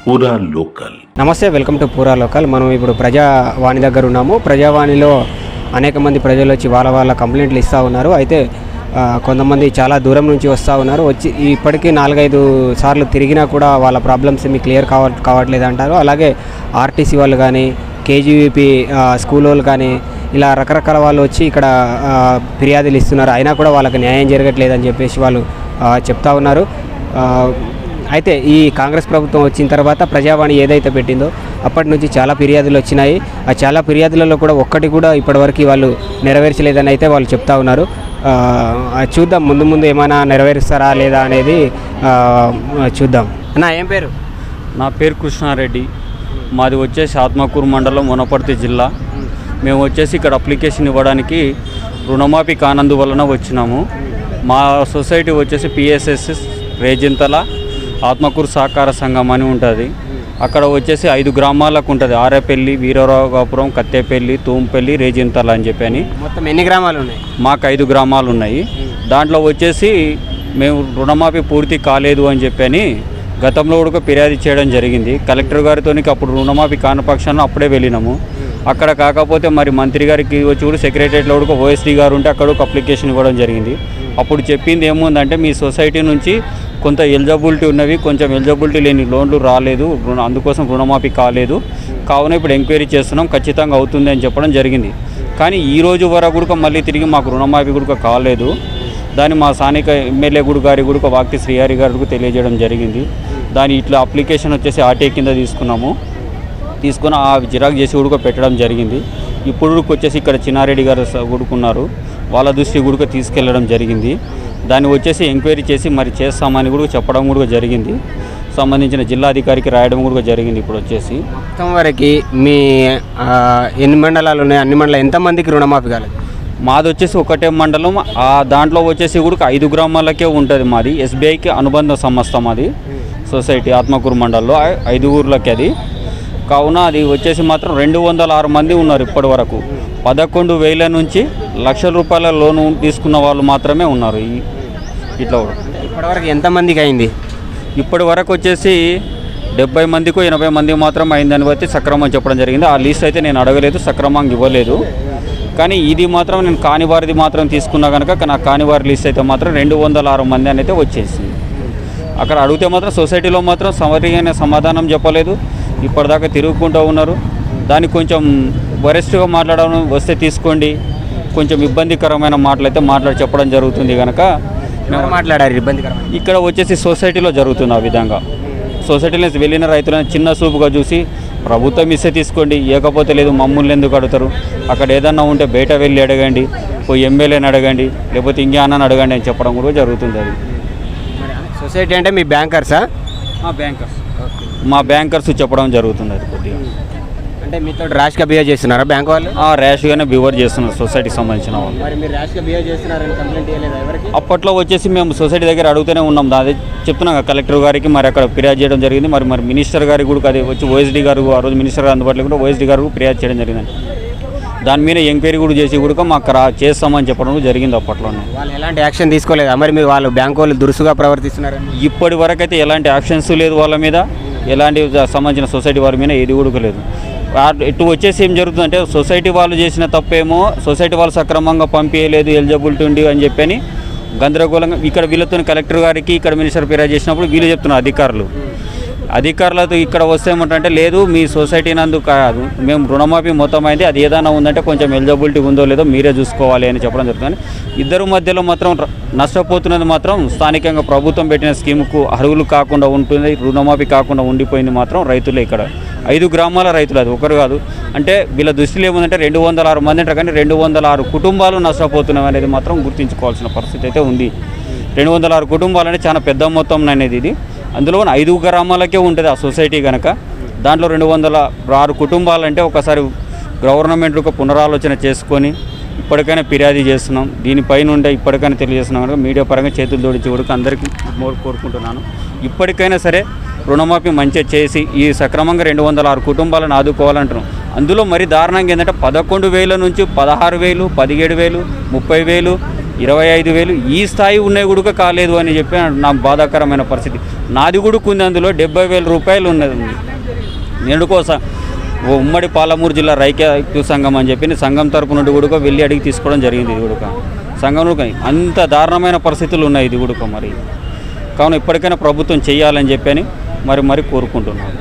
పూరా లోకల్. నమస్తే, welcome to పూరా లోకల్. మనం ఇప్పుడు ప్రజావాణి దగ్గర ఉన్నాము. ప్రజావాణిలో అనేక మంది ప్రజలు వచ్చి వాళ్ళ కంప్లైంట్లు ఇస్తూ ఉన్నారు. అయితే కొంతమంది చాలా దూరం నుంచి వస్తూ ఉన్నారు. వచ్చి ఇప్పటికీ 4-5 సార్లు తిరిగినా కూడా వాళ్ళ ప్రాబ్లమ్స్ ఏమి క్లియర్ కావట్లేదు అంటారు. అలాగే ఆర్టీసీ వాళ్ళు కానీ, కేజీవీపీ స్కూల్ వాళ్ళు కానీ ఇలా రకరకాల వాళ్ళు వచ్చి ఇక్కడ ఫిర్యాదులు ఇస్తున్నారు. అయినా కూడా వాళ్ళకి న్యాయం జరగట్లేదని చెప్పేసి వాళ్ళు చెప్తా ఉన్నారు. అయితే ఈ కాంగ్రెస్ ప్రభుత్వం వచ్చిన తర్వాత ప్రజావాణి ఏదైతే పెట్టిందో అప్పటి నుంచి చాలా ఫిర్యాదులు వచ్చినాయి. ఆ చాలా ఫిర్యాదులలో కూడా ఒక్కటి కూడా ఇప్పటివరకు వాళ్ళు నెరవేర్చలేదని అయితే వాళ్ళు చెప్తా ఉన్నారు. చూద్దాం ముందు ఏమైనా నెరవేరుస్తారా లేదా అనేది చూద్దాం. అన్న, ఏం పేరు? నా పేరు కృష్ణారెడ్డి. మాది వచ్చేసి ఆత్మకూరు మండలం, వనపర్తి జిల్లా. మేము వచ్చేసి ఇక్కడ అప్లికేషన్ ఇవ్వడానికి రుణమాఫీ కానందువలన వచ్చినాము. మా సొసైటీ వచ్చేసి పిఎస్ఎస్ రేజింతల ఆత్మకూరు సహకార సంఘం అని ఉంటుంది. అక్కడ వచ్చేసి 5 గ్రామాలకు ఉంటుంది. ఆరేపల్లి, వీరరావుపురం, కత్తేపల్లి, తూంపల్లి, రేజింతల అని చెప్పని. మొత్తం ఎన్ని గ్రామాలు ఉన్నాయి? మాకు 5 గ్రామాలు ఉన్నాయి. దాంట్లో వచ్చేసి మేము రుణమాఫీ పూర్తి కాలేదు అని చెప్పని గతంలో కూడా ఫిర్యాదు చేయడం జరిగింది. కలెక్టర్ గారితో అప్పుడు రుణమాఫీ కాని పక్షాన అప్పుడే వెళ్ళినాము. అక్కడ కాకపోతే మరి మంత్రి గారికి వచ్చి కూడా సెక్రటరియట్లో కూడా ఓఎస్డీ గారు ఉంటే అక్కడ ఒక అప్లికేషన్ ఇవ్వడం జరిగింది. అప్పుడు చెప్పింది ఏముందంటే మీ సొసైటీ నుంచి కొంత ఎలిజిబిలిటీ ఉన్నవి, కొంచెం ఎలిజిబిలిటీ లేని లోన్లు రాలేదు, అందుకోసం రుణమాఫీ కాలేదు, కావున ఇప్పుడు ఎంక్వైరీ చేస్తున్నాం, ఖచ్చితంగా అవుతుంది అని చెప్పడం జరిగింది. కానీ ఈ రోజు వరకు కూడా మళ్ళీ తిరిగి మాకు రుణమాఫీ కూడా కాలేదు. దాన్ని మా స్థానిక ఎమ్మెల్యే గారి కూడా వాక్తి శ్రీహరి గారికి తెలియజేయడం జరిగింది. దాని ఇట్లా అప్లికేషన్ వచ్చేసి ఆర్టీఐ కింద తీసుకుని ఆ జిరాక్స్ చేసి కూడా పెట్టడం జరిగింది. ఇప్పుడు వచ్చేసి ఇక్కడ చిన్నారెడ్డి గారు ఉన్నారు, వాళ్ళ దృష్టి కూడా తీసుకెళ్లడం జరిగింది. దాన్ని వచ్చేసి ఎంక్వైరీ చేసి మరి చేస్తామని కూడా చెప్పడం కూడా జరిగింది. సంబంధించిన జిల్లాధికారికి రాయడం కూడా జరిగింది. ఇప్పుడు వచ్చేసి మొత్తం వరకు మీ ఎన్ని మండలాలు ఉన్నాయి? అన్ని మండలాలు ఎంతమందికి రుణమాఫీ కాలేదు? మాది వచ్చేసి ఒకటే మండలం. దాంట్లో వచ్చేసి కూడా 5 గ్రామాలకే ఉంటుంది. మాది ఎస్బీఐకి అనుబంధ సంస్థ, మాది సొసైటీ ఆత్మకూరు మండలంలో 5 ఊర్లకి అది. కావున అది వచ్చేసి మాత్రం 206 మంది ఉన్నారు ఇప్పటి వరకు. 11,000 నుంచి ₹1,00,000 లోను తీసుకున్న వాళ్ళు మాత్రమే ఉన్నారు. ఇట్లా ఇప్పటివరకు ఎంతమందికి అయింది? ఇప్పటి వరకు వచ్చేసి 70 మందికో 80 మందికి మాత్రం అయిందని బట్టి సక్రమం చెప్పడం జరిగింది. ఆ లిస్ట్ అయితే నేను అడగలేదు, సక్రమంగా ఇవ్వలేదు. కానీ ఇది మాత్రం నేను కానివారిది మాత్రం తీసుకున్నా కనుక నా కానివారి లిస్ట్ అయితే మాత్రం 206 మంది అని అయితే వచ్చేసింది. అక్కడ అడిగితే మాత్రం సొసైటీలో మాత్రం సరైన సమాధానం చెప్పలేదు. ఇప్పటిదాకా తిరుగుకుంటూ ఉన్నారు. దానికి కొంచెం వరెస్ట్గా మాట్లాడడం వస్తే తీసుకోండి, కొంచెం ఇబ్బందికరమైన మాటలు అయితే చెప్పడం జరుగుతుంది. కనుక మాట్లాడారు ఇబ్బందికరమైన. ఇక్కడ వచ్చేసి సొసైటీలో జరుగుతుంది ఆ విధంగా. సొసైటీలో వెళ్ళిన రైతులను చిన్న చూపుగా చూసి ప్రభుత్వం ఇస్తే తీసుకోండి, ఇవ్వకపోతే లేదు, మమ్మల్ని ఎందుకు అడుగుతారు, అక్కడ ఏదన్నా ఉంటే బయట వెళ్ళి అడగండి, పోయి ఎమ్మెల్యేని అడగండి, లేకపోతే ఇంకేమన్నా అడగండి అని చెప్పడం కూడా జరుగుతుంది. అది సొసైటీ అంటే మీ బ్యాంకర్సా? మా బ్యాంకర్స్ చెప్పడం జరుగుతుంది. అది కొద్దిగా అంటే మీతో ర్యాష్గా బిహేవ్ చేస్తున్నారా బ్యాంక్ వాళ్ళు? ర్యాష్గానే బిహేవ్ చేస్తున్నారు సొసైటీకి సంబంధించిన వాళ్ళు. మరి మీరు ర్యాష్గా బిహేవ్ చేస్తున్నారని కంప్లైంట్ చేయలేదా ఎవరికి? అప్పట్లో వచ్చేసి మేము సొసైటీ దగ్గర అడుగుతూనే ఉన్నాం. అదే చెప్తున్నాం కలెక్టర్ గారికి, మరి అక్కడ ఫిర్యాదు చేయడం జరిగింది. మరి మినిస్టర్ గారికి కూడా అది వచ్చి ఓఎస్డీ గారు, ఆ రోజు మినిస్టర్ గారు అందుబాటులో కూడా ఓఎస్డీ గారు ఫిర్యాదు చేయడం జరిగింది. దాని మీద ఎంక్వైరీ కూడా చేసి కూడా మాకు చేస్తామని చెప్పడం జరిగింది. అప్పట్లోనే వాళ్ళు ఎలాంటి యాక్షన్ తీసుకోలేదా? మరి మీరు వాళ్ళు బ్యాంకు వాళ్ళు దురుసుగా ప్రవర్తిస్తున్నారు? ఇప్పటి వరకు అయితే ఎలాంటి యాక్షన్స్ లేదు వాళ్ళ మీద, ఎలాంటి సంబంధించిన సొసైటీ వారి మీద ఏది కూడా లేదు. ఇటు వచ్చేసి ఏం జరుగుతుందంటే సొసైటీ వాళ్ళు చేసిన తప్పేమో సొసైటీ వాళ్ళు సక్రమంగా పంపించలేదు, ఎలిజిబిలిటీ ఉంది అని చెప్పని గందరగోళంగా ఇక్కడ వీళ్ళతో కలెక్టర్ గారికి ఇక్కడ మినిస్టర్ ఫిర్యాదు చేసినప్పుడు వీళ్ళు చెప్తున్నారు అధికారులతో ఇక్కడ వస్తే ఏమంటే లేదు, మీ సొసైటీ నందు కాదు, మేము రుణమాఫీ మొత్తం అయింది, అది ఏదైనా ఉందంటే కొంచెం ఎలిజిబిలిటీ ఉందో లేదో మీరే చూసుకోవాలి అని చెప్పడం జరుగుతుంది. ఇద్దరు మధ్యలో మాత్రం నష్టపోతున్నది మాత్రం స్థానికంగా ప్రభుత్వం పెట్టిన స్కీముకు అర్హులు కాకుండా ఉంటుంది, రుణమాఫీ కాకుండా ఉండిపోయింది మాత్రం రైతులే. ఇక్కడ 5 గ్రామాల రైతులు, అది ఒకరు కాదు. అంటే వీళ్ళ దృష్టిలో ఏముందంటే 206 మంది అంటారు, కానీ 206 కుటుంబాలు నష్టపోతున్నాయి అనేది మాత్రం గుర్తుంచుకోవాల్సిన పరిస్థితి అయితే ఉంది. 206 కుటుంబాలు అంటే చాలా పెద్ద మొత్తం అనేది ఇది. అందులో 5 గ్రామాలకే ఉంటుంది ఆ సొసైటీ కనుక. దాంట్లో 206 కుటుంబాలంటే ఒకసారి గవర్నమెంట్ ఒక పునరాలోచన చేసుకొని ఇప్పటికైనా ఫిర్యాదు చేస్తున్నాం. దీనిపైన ఉండే ఇప్పటికైనా తెలియజేస్తున్నాం కనుక మీడియా పరంగా చేతులు జోడించి కూడా అందరికీ కోరుకుంటున్నాను. ఇప్పటికైనా సరే రుణమాఫీ మంచిగా చేసి ఈ సక్రమంగా 206 కుటుంబాలను ఆదుకోవాలంటున్నాం. అందులో మరి దారుణంగా ఏంటంటే 11,000 నుంచి 16,000, 17,000, 30,000 25,000 ఈ స్థాయి ఉన్నాయి కూడా కాలేదు అని చెప్పి నా బాధాకరమైన పరిస్థితి. నాది కూడా ఉంది, అందులో 70,000 రూపాయలు ఉన్నది. ఎందుకోసం ఉమ్మడి పాలమూరు జిల్లా రైతు సంఘం అని చెప్పి సంఘం తరపు నుండి కూడా వెళ్ళి అడిగి తీసుకోవడం జరిగింది. ఇది కూడా సంఘం అంత దారుణమైన పరిస్థితులు ఉన్నాయి ఇది కూడా మరి. కావున ఇప్పటికైనా ప్రభుత్వం చేయాలని చెప్పని మరి కోరుకుంటున్నాను.